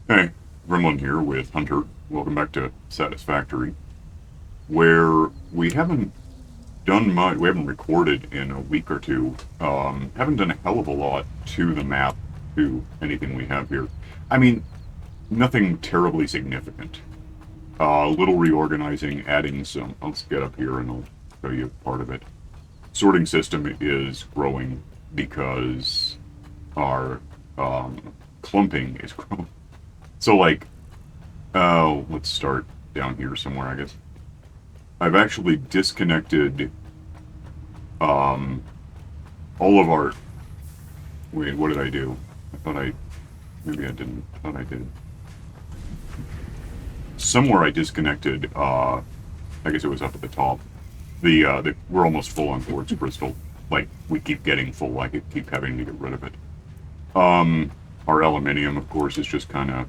Hey, Gremlin here with Hunter. Welcome back to Satisfactory, where we haven't done much. We haven't recorded in a week or two. Haven't done a hell of a lot to the map, to anything we have here. I mean, nothing terribly significant. A little reorganizing, adding some. Let's get up here and I'll show you part of it. Sorting system is growing because our clumping is growing. So, like, let's start down here somewhere, I guess. I've actually disconnected um, all of our. Wait, what did I do? I thought I. Maybe I didn't. I thought I did. Somewhere I disconnected. I guess it was up at the top. We're almost full on quartz crystal. Like we keep getting full. I keep having to get rid of it. Our aluminium, of course, is just kind of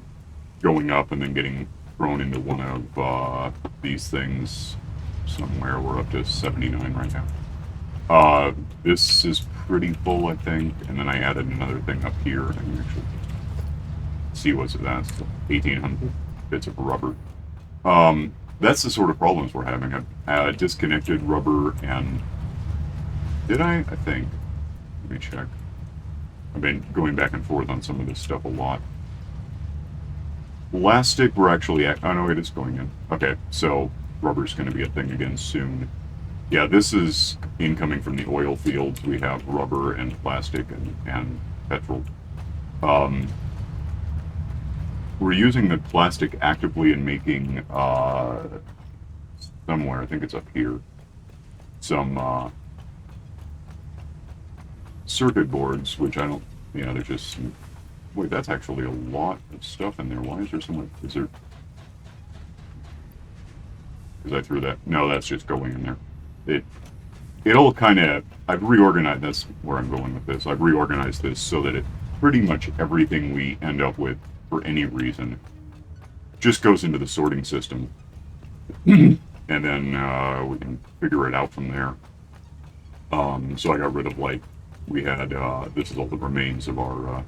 going up and then getting thrown into one of these things somewhere. We're up to 79 right now. This is pretty full, I think, and then I added another thing up here. I can actually see what's that's 1,800 bits of rubber. That's the sort of problems we're having. I've disconnected rubber and did I? I think. Let me check. I've been going back and forth on some of this stuff a lot. Plastic, we're actually at. Oh no, it is going in. Okay, so rubber's going to be a thing again soon. Yeah, this is incoming from the oil fields. We have rubber and plastic and petrol. Um, we're using the plastic actively in making somewhere. I think it's up here. Some circuit boards, which I don't. Yeah, they're just. Wait, that's actually a lot of stuff in there. Why is there so much? Is there? Because I threw that. No, that's just going in there. It it'll kind of. I've reorganized. That's where I'm going with this. I've reorganized this so that it pretty much everything we end up with for any reason just goes into the sorting system, and then we can figure it out from there. So I got rid of like we had. This is all the remains of our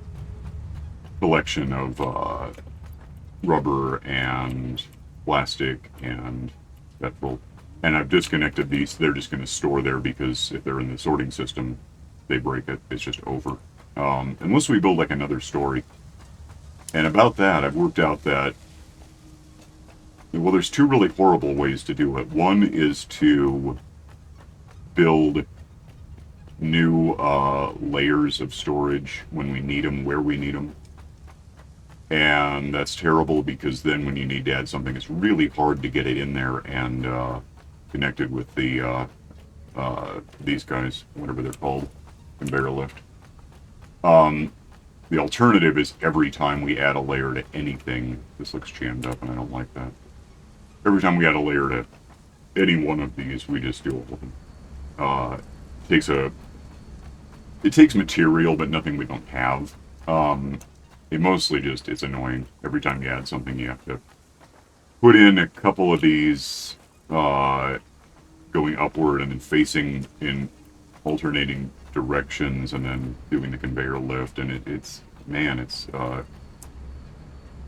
collection of rubber and plastic and petrol. And I've disconnected these. They're just going to store there because if they're in the sorting system, they break it. It's just over. Unless we build like another story. And about that, I've worked out that, well, there's two really horrible ways to do it. One is to build new layers of storage when we need them, where we need them. And that's terrible because then when you need to add something, it's really hard to get it in there and connected with the these guys, whatever they're called, conveyor lift. The alternative is every time we add a layer to anything, this looks jammed up and I don't like that. Every time we add a layer to any one of these, we just do all of them. Takes a it takes material, but nothing we don't have. It mostly just it's annoying. Every time you add something, you have to put in a couple of these going upward and then facing in alternating directions, and then doing the conveyor lift. And it's man, it's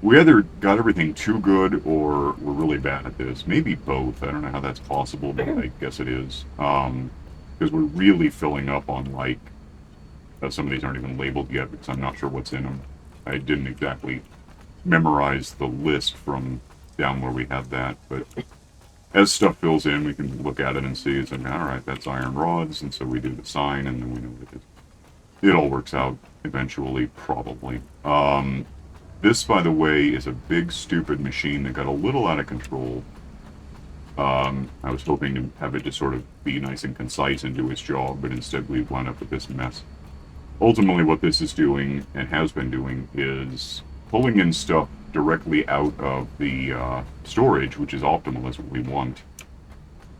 we either got everything too good or we're really bad at this. Maybe both. I don't know how that's possible, but I guess it is. Because we're really filling up on like some of these aren't even labeled yet because I'm not sure what's in them. I didn't exactly memorize the list from down where we had that, but as stuff fills in, we can look at it and see. It's like, all right, that's iron rods, and so we do the sign, and then we know what it is. It all works out eventually, probably. This, by the way, is a big, stupid machine that got a little out of control. I was hoping to have it just sort of be nice and concise and do its job, but instead we wound up with this mess. Ultimately, what this is doing, and has been doing, is pulling in stuff directly out of the storage, which is optimal. That's what we want,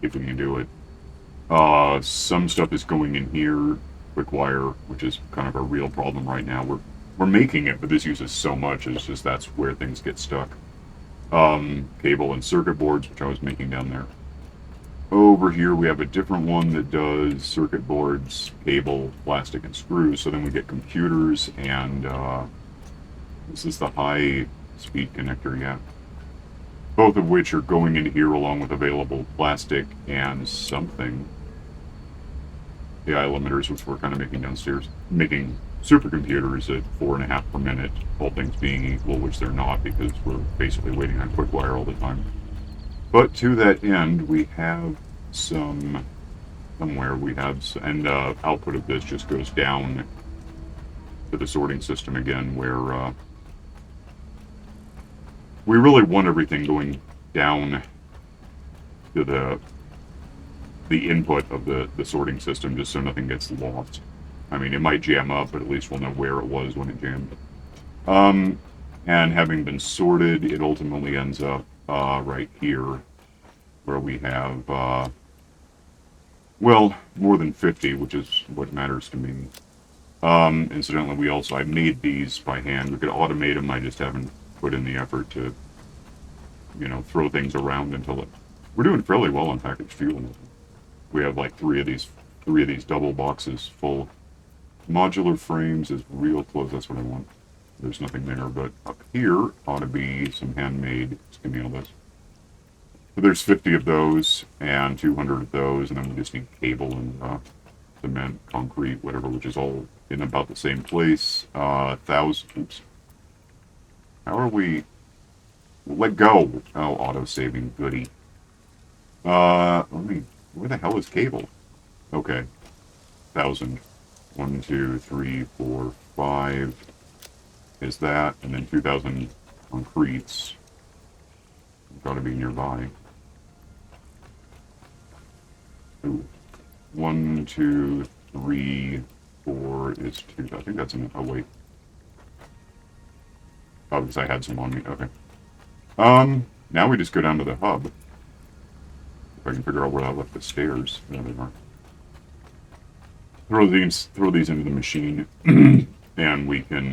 if we can do it. Some stuff is going in here, quick wire, which is kind of a real problem right now. We're making it, but this uses so much, it's just that's where things get stuck. Cable and circuit boards, which I was making down there. Over here we have a different one that does circuit boards, cable, plastic, and screws. So then we get computers and this is the high speed connector, yeah. Both of which are going in here along with available plastic and something. The eye limiters, which we're kind of making downstairs. Making supercomputers at 4.5 per minute, all things being equal, which they're not because we're basically waiting on quick wire all the time. But to that end, we have somewhere we have, and output of this just goes down to the sorting system again, where we really want everything going down to the input of the sorting system, just so nothing gets lost. I mean, it might jam up, but at least we'll know where it was when it jammed. And having been sorted, it ultimately ends up right here, where we have, well, more than 50, which is what matters to me. Incidentally, I made these by hand. We could automate them, I just haven't put in the effort to, throw things around until we're doing fairly well on packaged fuel. We have like three of these double boxes full. Modular frames is real close, that's what I want. There's nothing there, but up here ought to be some handmade. Just give me all this. So there's 50 of those and 200 of those, and then we just need cable and cement, concrete, whatever, which is all in about the same place. 1,000. Oops. How are we? Let go. Oh, auto saving, goody. Where the hell is cable? Okay. 1,000. 1, 2, 3, 4, 5 is that, and then 2,000 concretes. Got to be nearby. Ooh. 1, 2, 3, 4 is 2. I think that's enough. Oh, wait. Oh, because I had some on me. Okay. Now we just go down to the hub. If I can figure out where I left the stairs. There they are. Throw these into the machine, and we can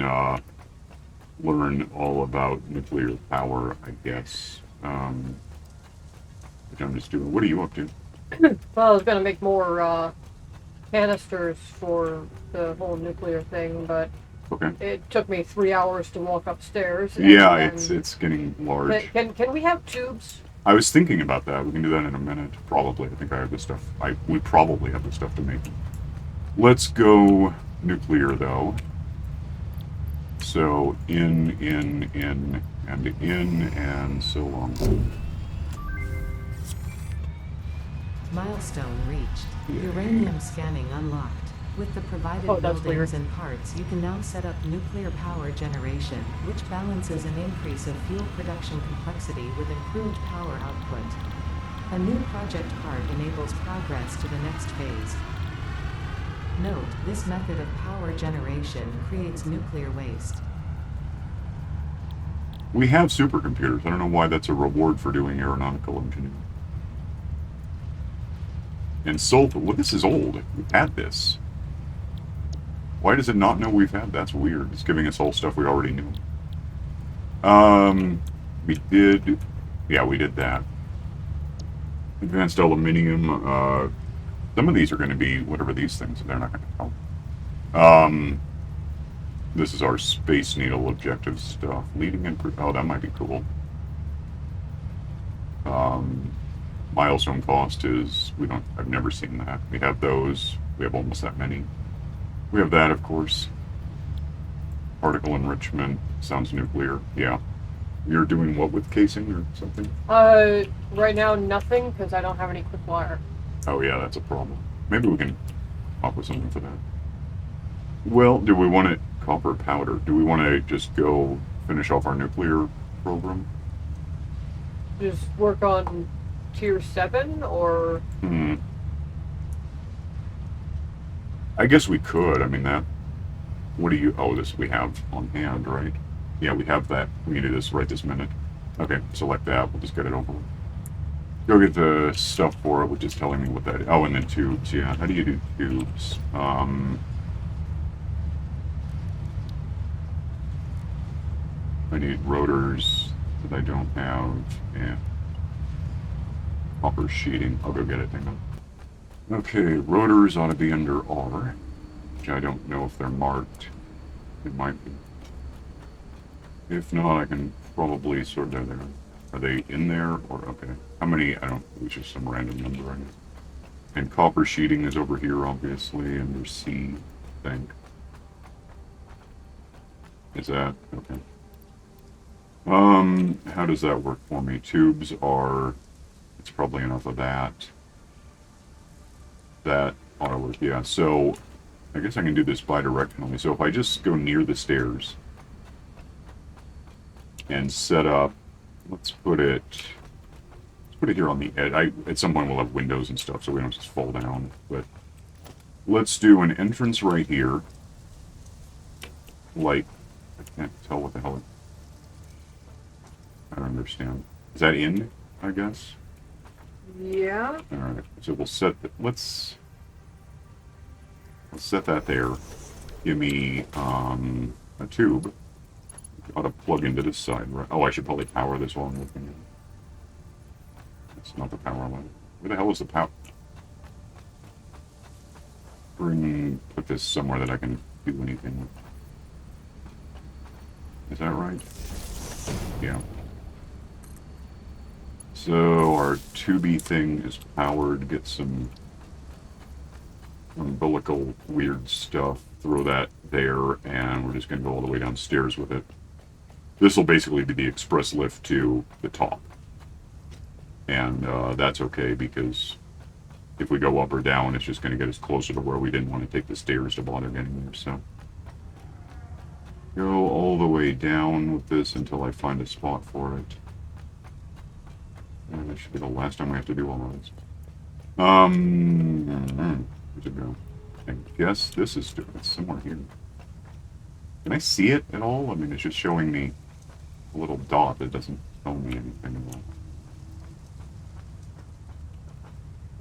learn all about nuclear power, I guess. Which I'm just doing. What are you up to? Well, I was going to make more canisters for the whole nuclear thing, but okay. It took me 3 hours to walk upstairs. Yeah, it's getting large. Can we have tubes? I was thinking about that. We can do that in a minute. Probably. I think I have the stuff. We probably have the stuff to make them. Let's go nuclear, though. So, in, and so on. Milestone reached. Uranium scanning unlocked. With the provided buildings and parts, you can now set up nuclear power generation, which balances an increase of fuel production complexity with improved power output. A new project part enables progress to the next phase. Note, this method of power generation creates nuclear waste. We have supercomputers. I don't know why that's a reward for doing aeronautical engineering. And sulfur. Well, this is old. We've had this. Why does it not know we've had? That's weird. It's giving us all stuff we already knew. We did... Yeah, we did that. Advanced aluminium. Some of these are going to be whatever these things are. They're not going to help. This is our Space Needle objective stuff. Leading in... Oh, that might be cool. Milestone cost is... I've never seen that. We have those. We have almost that many. We have that, of course. Particle enrichment. Sounds nuclear. Yeah. You're doing what with casing or something? Right now, nothing, because I don't have any quick wire. Oh, yeah, that's a problem. Maybe we can come up with something for that. Well, do we want it copper powder? Do we want to just go finish off our nuclear program? Just work on tier 7, or... I guess we could. I mean, that... What do you... Oh, this we have on hand, right? Yeah, we have that. We can do this right this minute. Okay, select that. We'll just get it over with. Go get the stuff for it, which is telling me what that is. Oh, and then tubes. Yeah, how do you do tubes? I need rotors that I don't have, and copper sheeting. I'll go get it. Hang on. Okay, rotors ought to be under R, which I don't know if they're marked. It might be. If not, I can probably sort of there. Are they in there? Or, okay. How many? I don't, it's just some random number, I guess. And copper sheeting is over here, obviously, and there's C, I think. Is that? Okay. How does that work for me? Tubes are, it's probably enough of that. That ought to work, yeah. So, I guess I can do this bidirectionally. So if I just go near the stairs and set up, let's put it here on the edge. At some point we'll have windows and stuff, so we don't just fall down. But let's do an entrance right here. Like, I can't tell what the hell. I don't understand. Is that in? I guess. Yeah. All right. So we'll set. Let's set that there. Give me a tube. Ought to plug into this side, right? Oh, I should probably power this while I'm looking at it. That's not the power line. Where the hell is the power? Put this somewhere that I can do anything with. Is that right? Yeah. So our 2B thing is powered. Get some umbilical weird stuff. Throw that there, and we're just going to go all the way downstairs with it. This will basically be the express lift to the top. And that's okay, because if we go up or down, it's just going to get us closer to where we didn't want to take the stairs to bother getting there. So go all the way down with this until I find a spot for it. And that should be the last time we have to do all of this. Where'd it go? I guess this is somewhere here. Can I see it at all? I mean, it's just showing me a little dot that doesn't tell me anything at all.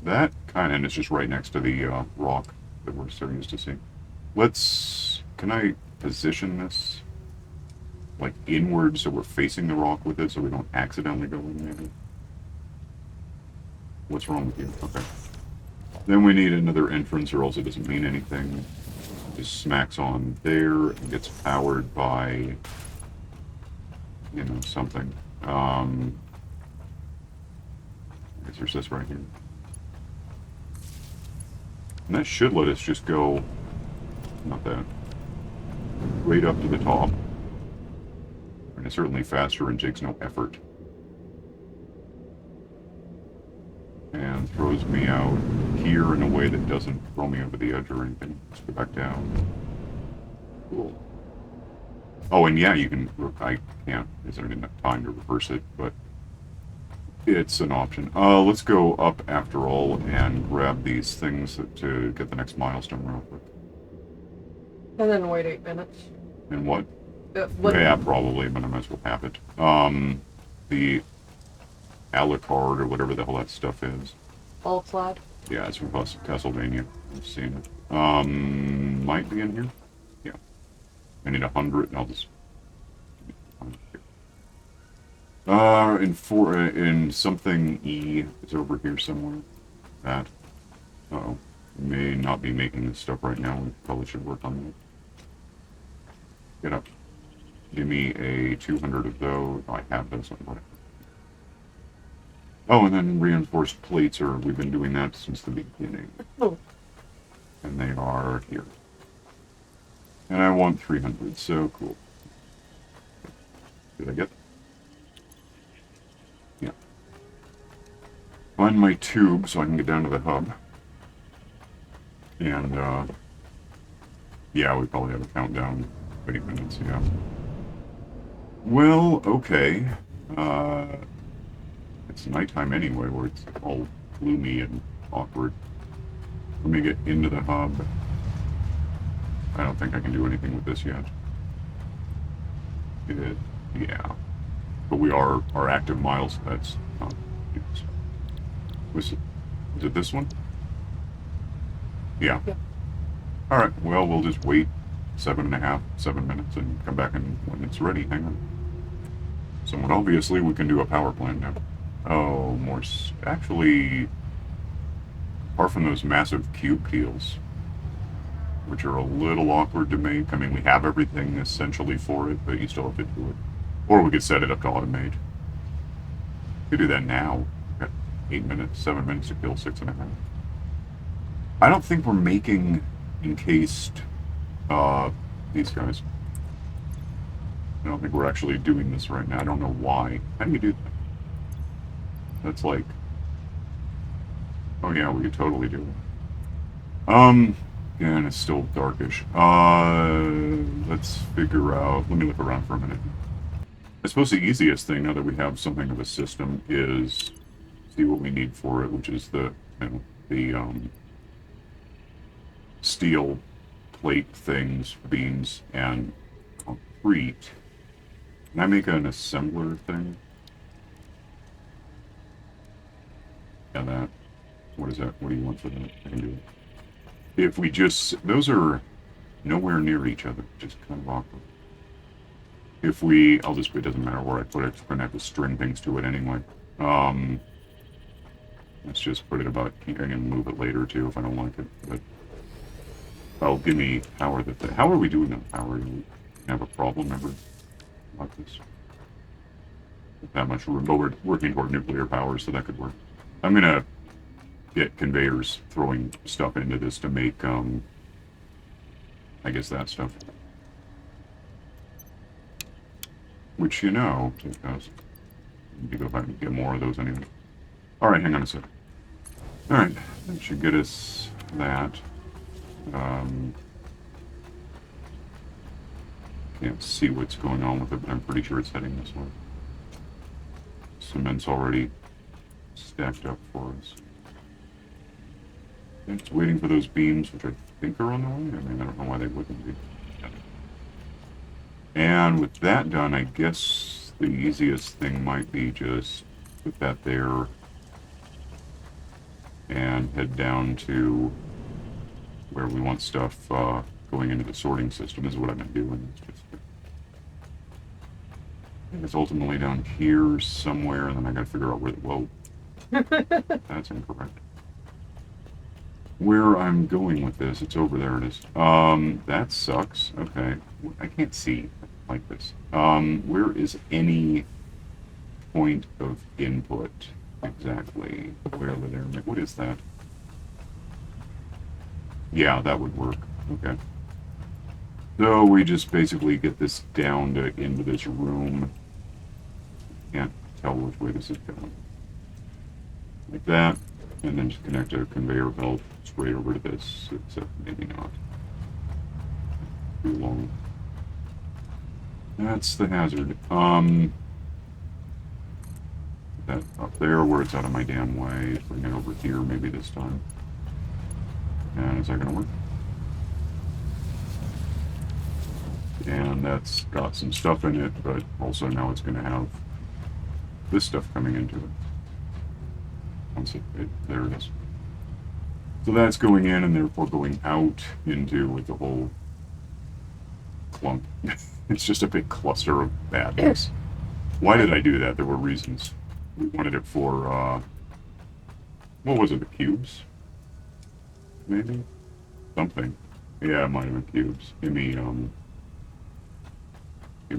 That kind of, and it's just right next to the rock that we're so used to seeing. Can I position this like inward so we're facing the rock with it so we don't accidentally go in maybe? What's wrong with you? Okay. Then we need another entrance or else it doesn't mean anything. It just smacks on there and gets powered by, you know, something. I guess there's this right here. And that should let us just go, not that, right up to the top. And it's certainly faster and takes no effort. And throws me out here in a way that doesn't throw me over the edge or anything. Let's go back down. Cool. Oh, and yeah, you can, I can't, is there enough time to reverse it, but it's an option. Let's go up after all and grab these things to get the next milestone real quick. And then wait 8 minutes. And what? What? Yeah, probably, but I might as well have it. The Alucard or whatever the hell that stuff is. All clad? Yeah, it's from Castlevania. I've seen it. Might be in here. Yeah. I need 100, and I'll just... in something E, it's over here somewhere. That. Uh-oh. May not be making this stuff right now. We probably should work on that. Get up. Give me a 200 of those. Oh, I have those. Oh, and then reinforced plates we've been doing that since the beginning. Oh. And they are here. And I want 300, so cool. Did I get? Yeah. Find my tube so I can get down to the hub. And, yeah, we probably have a countdown. 8 minutes, yeah. Well, okay. It's nighttime anyway, where it's all gloomy and awkward. Let me get into the hub. I don't think I can do anything with this yet. Yeah. But we are our active miles. That's not. Is it this one? Yeah. All right. Well, we'll just wait 7 minutes, and come back when it's ready. Hang on. Somewhat obviously, we can do a power plant now. Oh, more. Actually, apart from those massive cube keels, which are a little awkward to make. I mean, we have everything essentially for it, but you still have to do it. Or we could set it up to automate. We could do that now. Got 8 minutes, 7 minutes to kill 6.5. I don't think we're making encased these guys. I don't think we're actually doing this right now. I don't know why. How do you do that? That's like... Oh yeah, we could totally do it. Again, it's still darkish. Let's figure out... Let me look around for a minute. I suppose the easiest thing, now that we have something of a system, is see what we need for it, which is the, you know, steel plate things, beams, and concrete. Can I make an assembler thing? Yeah, that. What is that? What do you want for that? I can do it. If we just... Those are nowhere near each other, just kind of awkward. If we... I'll just... It doesn't matter where I put it. We're going to have to string things to it anyway. Let's just put it about... I can move it later, too, if I don't like it. But... Oh, give me power the thing. How are we doing on power? Do we have a problem ever like this? Not that much room. But we're working toward nuclear power, so that could work. I'm going to get conveyors throwing stuff into this to make, I guess that stuff. Which, you know, take those. Need to go back and get more of those anyway. Alright, hang on a sec. Alright, that should get us that. Can't see what's going on with it, but I'm pretty sure it's heading this way. Cement's already stacked up for us. It's waiting for those beams, which I think are on the way. I mean, I don't know why they wouldn't be. And with that done, I guess the easiest thing might be just put that there and head down to where we want stuff going into the sorting system. This is what I've been doing. It's ultimately down here somewhere, and then I gotta figure out where the... Whoa. That's incorrect. Where I'm going with this, it's over there it is. That sucks. Okay. I can't see like this. Where is any point of input exactly? Where over there? What is that? Yeah, that would work. Okay. So we just basically get this down to into this room. Can't tell which way this is going. Like that. And then just connect a conveyor belt straight over to this, except maybe not. Too long. That's the hazard. That up there where it's out of my damn way. Bring it over here maybe this time. And is that gonna work? And that's got some stuff in it, but also now it's gonna have this stuff coming into it. There it is. So that's going in and therefore going out into with the whole clump. It's just a big cluster of badness. Why did I do that? There were reasons. We wanted it for, what was it, the cubes? Maybe? Something. Yeah, it might have been cubes. Give me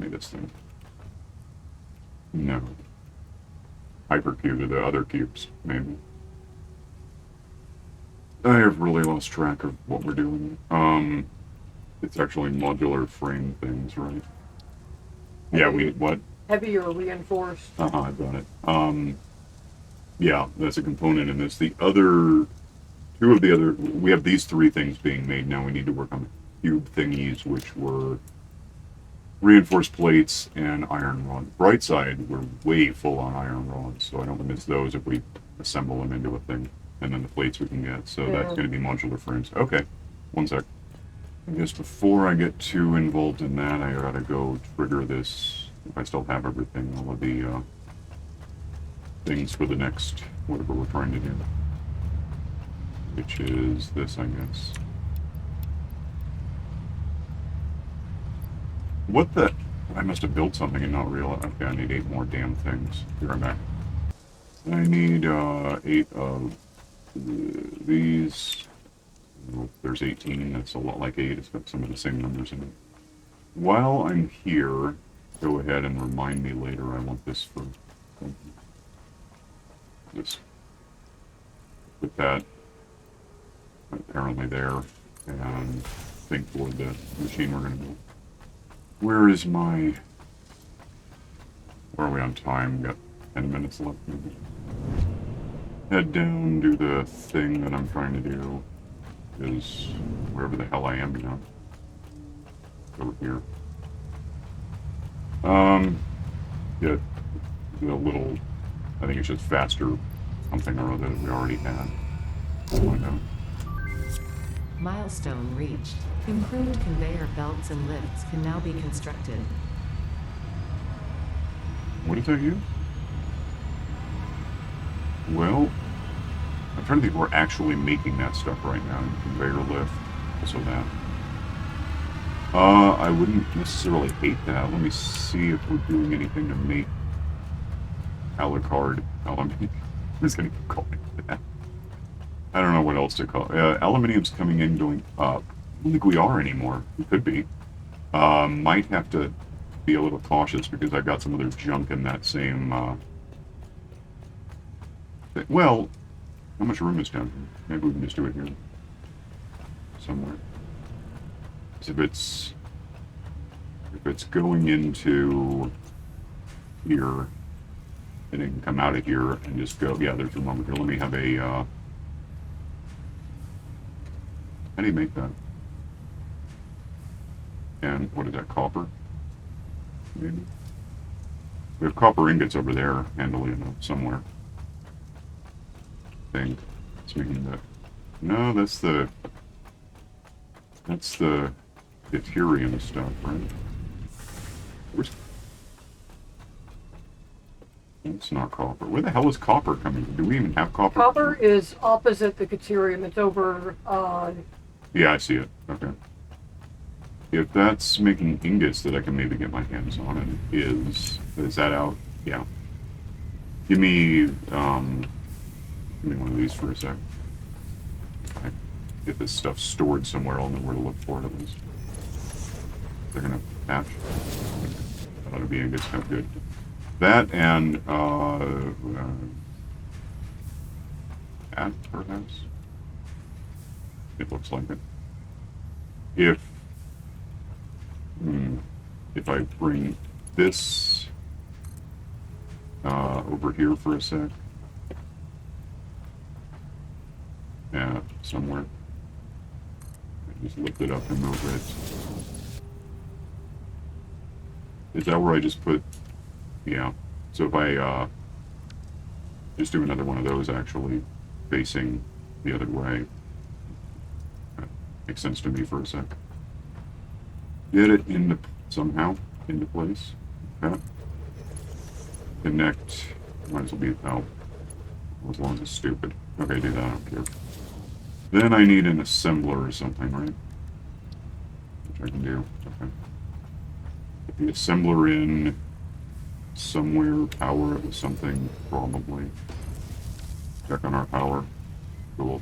this thing. No. Hypercube to the other cubes, maybe. I have really lost track of what we're doing. It's actually modular frame things, right? Yeah, what? Heavier reinforced. I've got it. Yeah, that's a component in this. The other, two of the other, we have these three things being made. Now we need to work on the cube thingies, which were reinforced plates and iron rod. Bright side, we're way full on iron rods, so I don't miss those if we assemble them into a thing. And then the plates we can get. So that's going to be modular frames. Okay, one sec. I guess before I get too involved in that, I gotta go trigger this. If I still have everything, all of the things for the next whatever we're trying to do, which is this, I guess. What the? I must have built something and not realized. Okay, I need 8 more damn things. Be right back. I need 8 of these. Well, there's 18. That's a lot like 8. It's got some of the same numbers in it. While I'm here, go ahead and remind me later I want this for... Just put that apparently there, and think toward the machine we're going to build. Where is my... Where are we on time? Got 10 minutes left. Maybe. Head down, do the thing that I'm trying to do. Is wherever the hell I am now. Over here. Get a little... I think it's just faster something or other that we already had. Find out. Milestone reached. Improved conveyor belts and lifts can now be constructed. What does that use? Well, I'm trying to think if we're actually making that stuff right now. Conveyor lift, also that. I wouldn't necessarily hate that. Let me see if we're doing anything to make a la carte aluminium. I'm just going to call it that. I don't know what else to call it. Aluminium's coming in, going up. I don't think we are anymore. We could be. Might have to be a little cautious because I got some other junk in that same... Well, how much room is down here? Maybe we can just do it here. Somewhere. If it's going into here, then it can come out of here and just go, yeah, there's room over here. Let me have a, how do you make that? And what is that, copper? Maybe? We have copper ingots over there, handily enough, somewhere. I think. It's making that. No, that's the deuterium stuff, right? Where's... It's not copper. Where the hell is copper coming from? Do we even have copper? Copper is opposite the deuterium. It's over... Yeah, I see it. Okay. If that's making ingots that I can maybe get my hands on, and is that out? Yeah. Give me one of these for a sec. I get this stuff stored somewhere, I'll know where to look for it at least. They're gonna patch. That ought to be ingots, kind of good. That and that perhaps. It looks like it. If I bring this over here for a sec. Yeah, somewhere. I just lift it up and move it. Is that where I just put... Yeah. So if I just do another one of those actually facing the other way. That makes sense to me for a sec. Get it into somehow into place. Okay. Connect. Might as well be out. As long as it's stupid. Okay, do that. I don't care. Then I need an assembler or something, right? Which I can do. Okay. Put the assembler in somewhere. Power it with something, probably. Check on our power. Cool.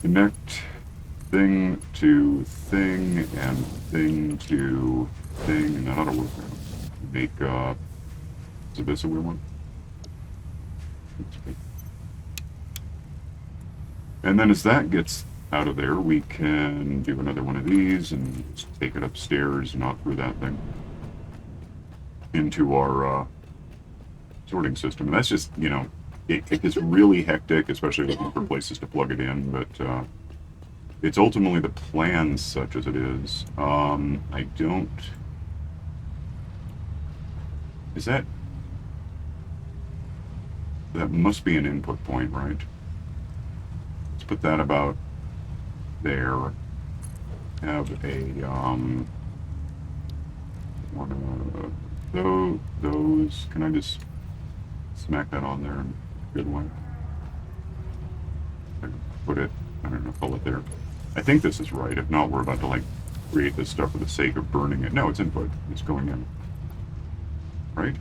Connect thing to thing and thing to thing, and that ought to work out. Make, is this a weird one? And then as that gets out of there, we can do another one of these and just take it upstairs, not through that thing, into our sorting system. And that's just, you know, it gets really hectic, especially looking for places to plug it in, but it's ultimately the plan such as it is. I don't... Is that... That must be an input point, right? Let's put that about there. Have a, one of those. Can I just smack that on there in a good way? I can put it, I don't know, pull it there. I think this is right. If not, we're about to, like, create this stuff for the sake of burning it. No, it's input. It's going in. Right?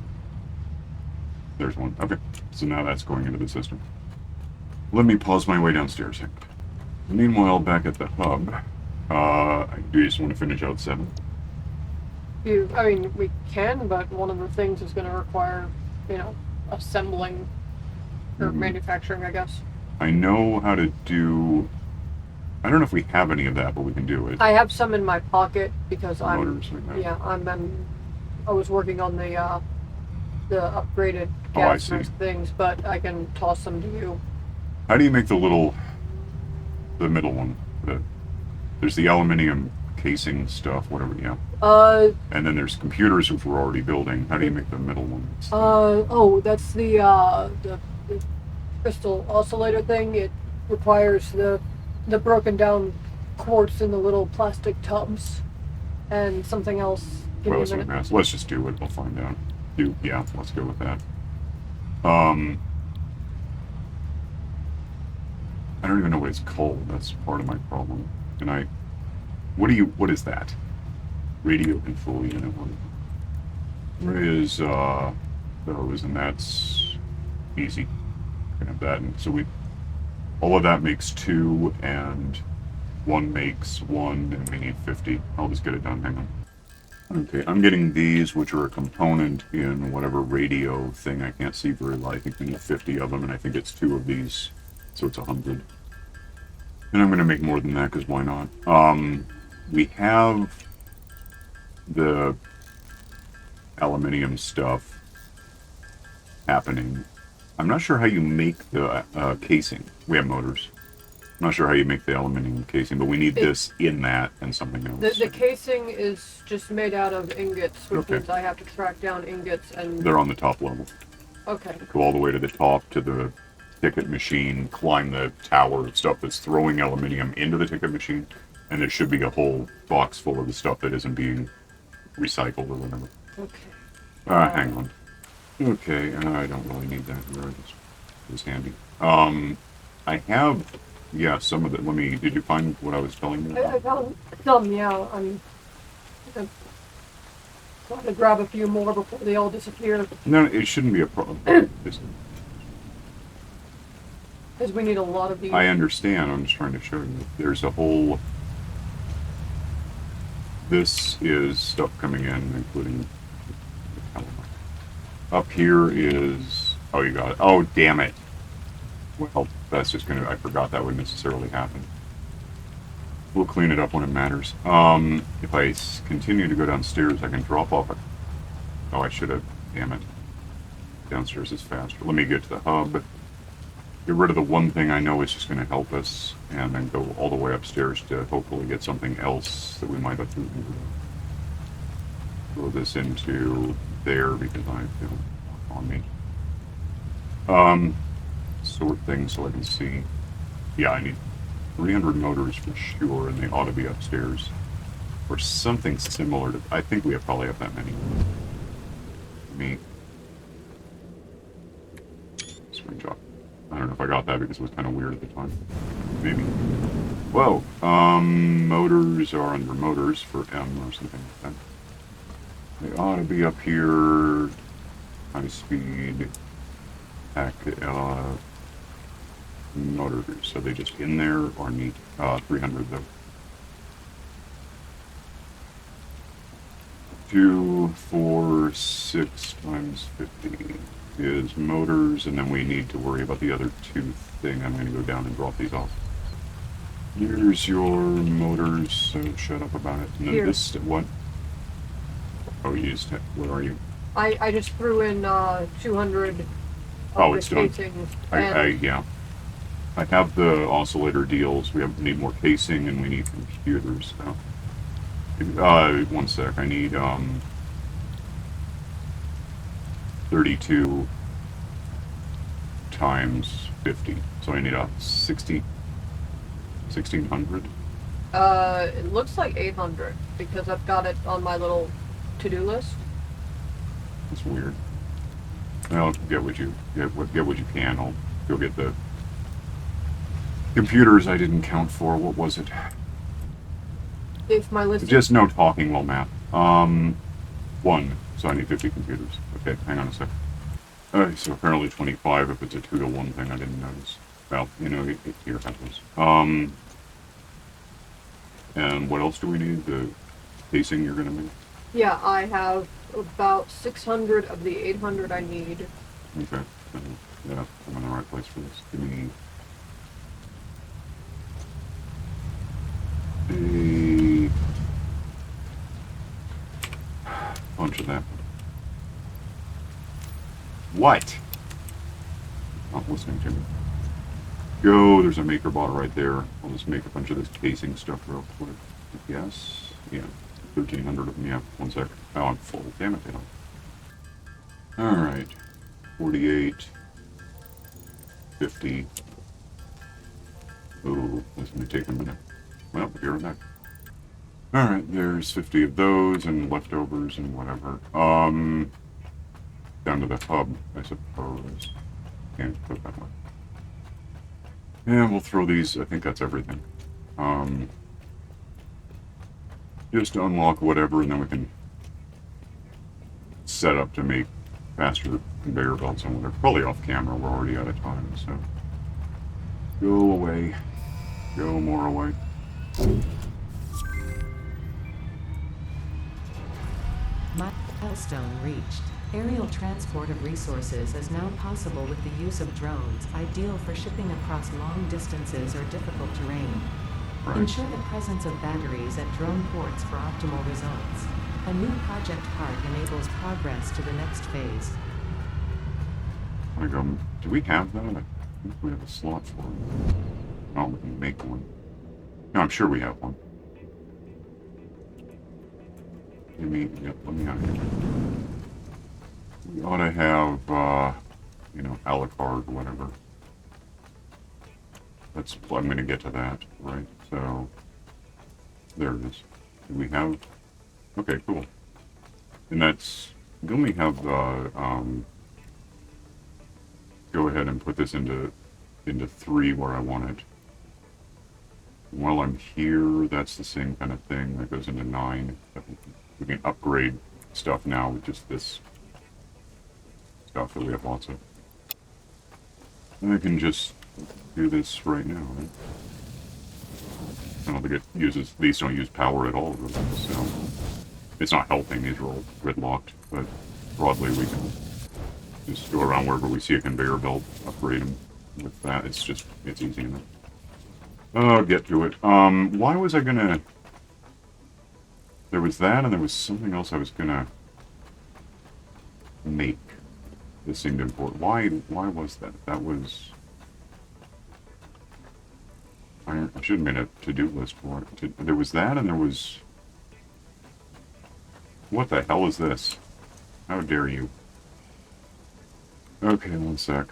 There's one. Okay. So now that's going into the system. Let me pause my way downstairs. Meanwhile, back at the hub, I do just want to finish out 7. I mean, we can, but one of the things is going to require, you know, assembling or manufacturing, I guess. I know how to do. I don't know if we have any of that, but we can do it. I have some in my pocket because Motors like that. yeah, I was working on the upgraded Oh, I gas see. mask things, but I can toss them to you. How do you make the middle one? There's the aluminium casing stuff, whatever, yeah. And then there's computers which we're already building. How do you make the middle one? That's the crystal oscillator thing. It requires the broken down quartz in the little plastic tubs and something else. Give me a minute. Let's just do it. We'll find out. Yeah, let's go with that. I don't even know what it's called. That's part of my problem. What is that? Radio control unit. What is those? And that's easy. We can have that. And so all of that makes 2, and 1 makes 1, and we need 50. I'll just get it done. Hang on. Okay, I'm getting these, which are a component in whatever radio thing. I can't see very well. I think we need 50 of them, and I think it's 2 of these, so it's 100. And I'm going to make more than that, because why not? We have the aluminium stuff happening. I'm not sure how you make the casing. We have motors. I'm not sure how you make the aluminium casing, but we need this in that and something else. The casing is just made out of ingots, which means I have to track down ingots and... They're on the top level. Okay. Go all the way to the top to the ticket machine, climb the tower of stuff that's throwing aluminium into the ticket machine, and there should be a whole box full of the stuff that isn't being recycled or whatever. Okay. Hang on. Okay, I don't really need that here. It's handy. I have... Yeah, some of it. Did you find what I was telling you about? I found some, yeah. I'm trying to grab a few more before they all disappear. No, it shouldn't be a problem. Because we need a lot of these. I understand. I'm just trying to show you. There's a whole... This is stuff coming in, including... Up here is... Oh, you got it. Oh, damn it. Well, that's just gonna... I forgot that would necessarily happen. We'll clean it up when it matters. If I continue to go downstairs, I can drop off it. Oh, I should have. Damn it. Downstairs is faster. Let me get to the hub. Get rid of the one thing I know is just going to help us, and then go all the way upstairs to hopefully get something else that we might have to throw this into there because I feel on me. Sort things so I can see. Yeah, I need 300 motors for sure, and they ought to be upstairs. Or something similar to... I think we probably have that many. Swing job. I don't know if I got that because it was kind of weird at the time. Maybe. Whoa. Motors are under motors for M or something like that. They ought to be up here. High speed. Motors. So they just in there or need 300 though. 2, 4, 6 times 50 is motors, and then we need to worry about the other 2 thing. I'm going to go down and drop these off. Here's your motors, so shut up about it. And then Here. this, what? Oh, you used it. Where are you? I just threw in 200 of Oh, the it's done. casings. Yeah. I have the oscillator deals. We need more casing, and we need computers. So. 1 sec. I need 32 times 50. So I need a 1600. It looks like 800 because I've got it on my little to-do list. That's weird. Well, get what you can. I'll go get the computers I didn't count for. What was it? If my list Just no talking while math. 1. So I need 50 computers. Okay, hang on a sec. Alright, so apparently 25 if it's a 2-to-1 thing. I didn't notice. Well, you know, here happens. And what else do we need? The casing you're gonna make? Yeah, I have about 600 of the 800 I need. Okay. So, yeah, I'm in the right place for this. Give me a bunch of that. What? Not listening to me. Go, there's a maker bot right there. I'll just make a bunch of this casing stuff real quick. Yes. Yeah. 1,300 of them. Yeah. One sec. Oh, I'm full. Damn it, they don't. Alright. 48. 50. Oh, that's going to take a minute. Well, be right back. Alright, there's 50 of those and leftovers and whatever. Down to the hub, I suppose. Can't put that one. And we'll throw these, I think that's everything. Just to unlock whatever, and then we can set up to make faster conveyor belts and whatever. Probably off camera, we're already out of time, so. Go away. Go more away. Milestone reached. Aerial transport of resources is now possible with the use of drones, ideal for shipping across long distances or difficult terrain. Right. Ensure the presence of batteries at drone ports for optimal results. A new project part enables progress to the next phase. I go, do we have that? I think we have a slot for it. Oh, we can make one. No, I'm sure we have one. Let me out here. We ought to have, you know, a la carte or whatever. I'm going to get to that, right? So, there it is. Do we have... Okay, cool. And that's... Let me have, go ahead and put this into 3 where I want it. While I'm here, that's the same kind of thing. That goes into 9. We can upgrade stuff now with just this stuff that we have lots of. And I can just do this right now, right? I don't think it uses... These don't use power at all, really, so... It's not helping, these are all gridlocked, but broadly we can just go around wherever we see a conveyor belt, upgrade them with that. It's easy enough. I'll get to it. Why was I gonna... There was that, and there was something else I was gonna make. This seemed important. Why was that? That was... I should have made a to-do list for it. There was that, and there was... What the hell is this? How dare you? Okay, one sec.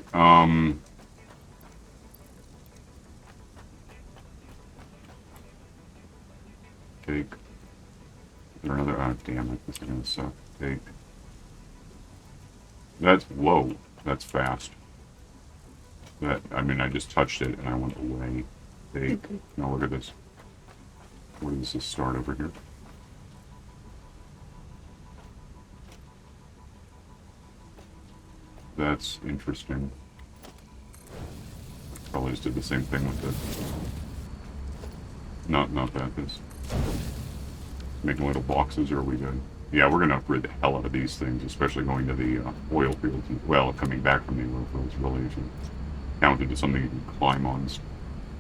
Take. Is there another? Oh, damn it. This is gonna suck. Take. That's... Whoa. That's fast. That... I mean, I just touched it and I went away. Take. Now look at this. Where does this start over here? That's interesting. Probably just did the same thing with it. Not that. This. Making little boxes, or are we good? Yeah, we're gonna upgrade the hell out of these things, especially going to the oil fields. Well, coming back from the oil fields, really, if you count it as something you can climb on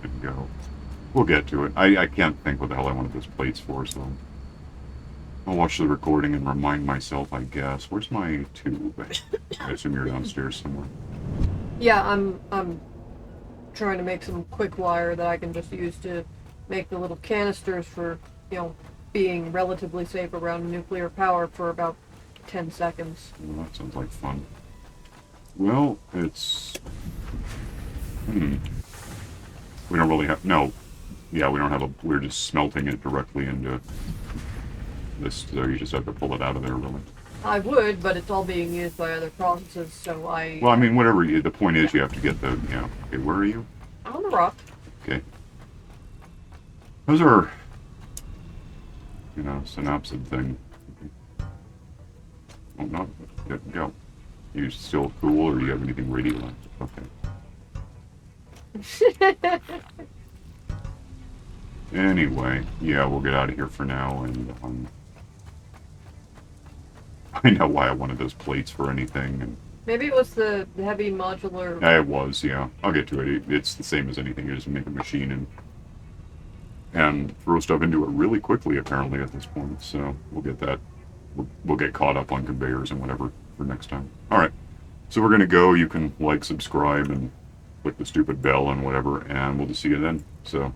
and go. We'll get to it. I can't think what the hell I wanted those plates for, so I'll watch the recording and remind myself, I guess. Where's my tube? I assume you're downstairs somewhere. Yeah, I'm trying to make some quick wire that I can just use to make the little canisters for, you know, being relatively safe around nuclear power for about 10 seconds. Well, that sounds like fun. Well, it's... We don't really have... No. Yeah, we don't have a... We're just smelting it directly into this, so you just have to pull it out of there, really. I would, but it's all being used by other processes, so I... Well, I mean, whatever the point is, you have to get the... You know, okay, where are you? On the rock. Okay. Those are... You know, synapsid thing. Oh, not... Go. You still cool, or do you have anything radioactive? Okay. Anyway, yeah, we'll get out of here for now, and I know why I wanted those plates for anything, and Maybe it was the heavy modular. it was, yeah. I'll get to it. It's the same as anything. You just make a machine and throw stuff into it really quickly, apparently, at this point. So we'll get that. We'll get caught up on conveyors and whatever for next time. All right. So we're gonna go. You can like, subscribe, and click the stupid bell and whatever, and we'll just see you then. So